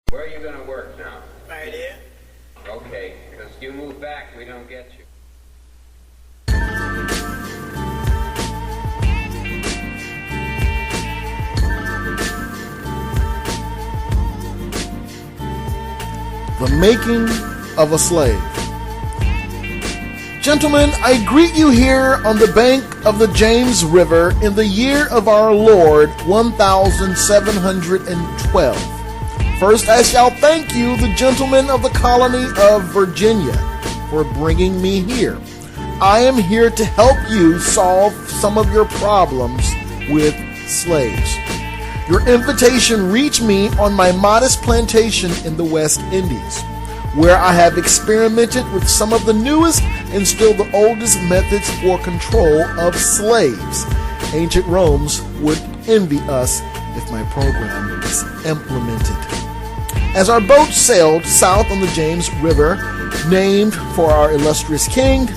Where are you going to work now? Right here. Okay, because you move back, we don't get you. The making of a slave. Gentlemen, I greet you here on the bank of the James River in the year of our Lord 1712. First, I shall thank you, the gentlemen of the colony of Virginia, for bringing me here. I am here to help you solve some of your problems with slaves. Your invitation reached me on my modest plantation in the West Indies, where I have experimented with some of the newest and still the oldest methods for control of slaves. Ancient Romans would envy us if my program is implemented. As our boat sailed south on the James River, named for our illustrious king,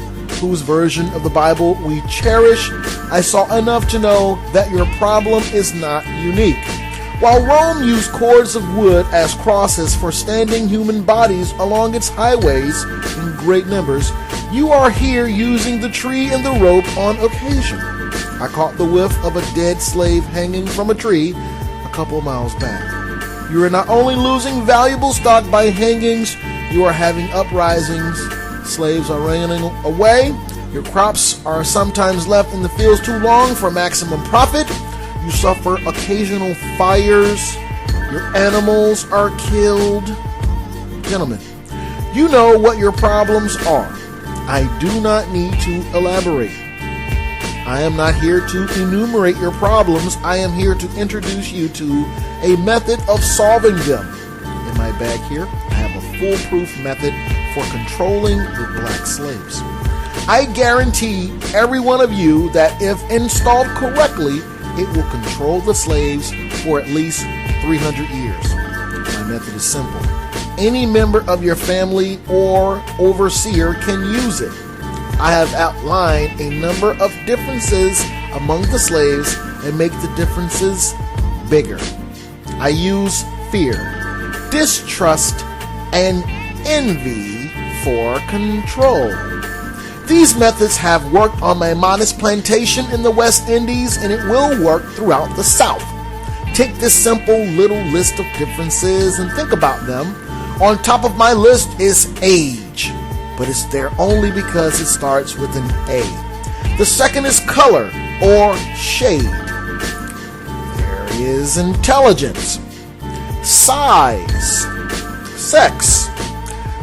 whose version of the Bible we cherish, I saw enough to know that your problem is not unique. While Rome used cords of wood as crosses for standing human bodies along its highways in great numbers, you are here using the tree and the rope on occasion. I caught the whiff of a dead slave hanging from a tree a couple miles back. You are not only losing valuable stock by hangings, you are having uprisings. Slaves are running away. Your crops are sometimes left in the fields too long for maximum profit. You suffer occasional fires. Your animals are killed. Gentlemen, you know what your problems are. I do not need to elaborate. I am not here to enumerate your problems. I am here to introduce you to a method of solving them. In my bag here, I have a foolproof method for controlling your black slaves. I guarantee every one of you that if installed correctly, it will control the slaves for at least 300 years. My method is simple. Any member of your family or overseer can use it. I have outlined a number of differences among the slaves and make the differences bigger. I use fear, distrust, and envy for control. These methods have worked on my modest plantation in the West Indies, and it will work throughout the South. Take this simple little list of differences and think about them. On top of my list is age, but it's there only because it starts with an A. The second is color or shade. There is intelligence, size, sex,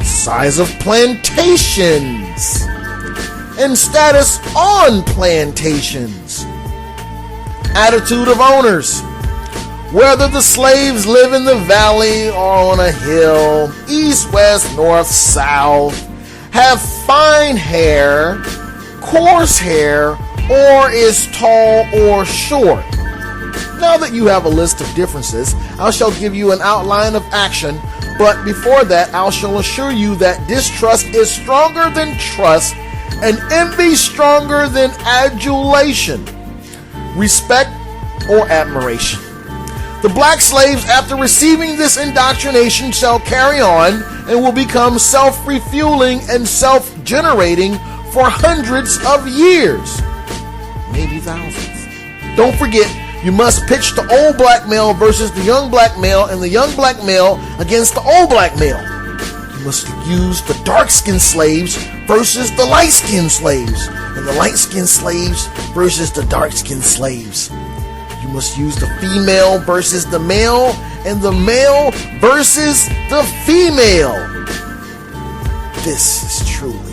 size of plantations, and status on plantations. Attitude of owners. Whether the slaves live in the valley or on a hill, east, west, north, south, have fine hair, coarse hair, or is tall or short. Now that you have a list of differences, I shall give you an outline of action, but before that, I shall assure you that distrust is stronger than trust and envy stronger than adulation, respect, or admiration. The black slaves, after receiving this indoctrination, shall carry on and will become self-refueling and self-generating for hundreds of years, maybe thousands. Don't forget, you must pitch the old black male versus the young black male and the young black male against the old black male. You must use the dark-skinned slaves versus the light-skinned slaves, and the light-skinned slaves versus the dark-skinned slaves. You must use the female versus the male, and the male versus the female. This is truly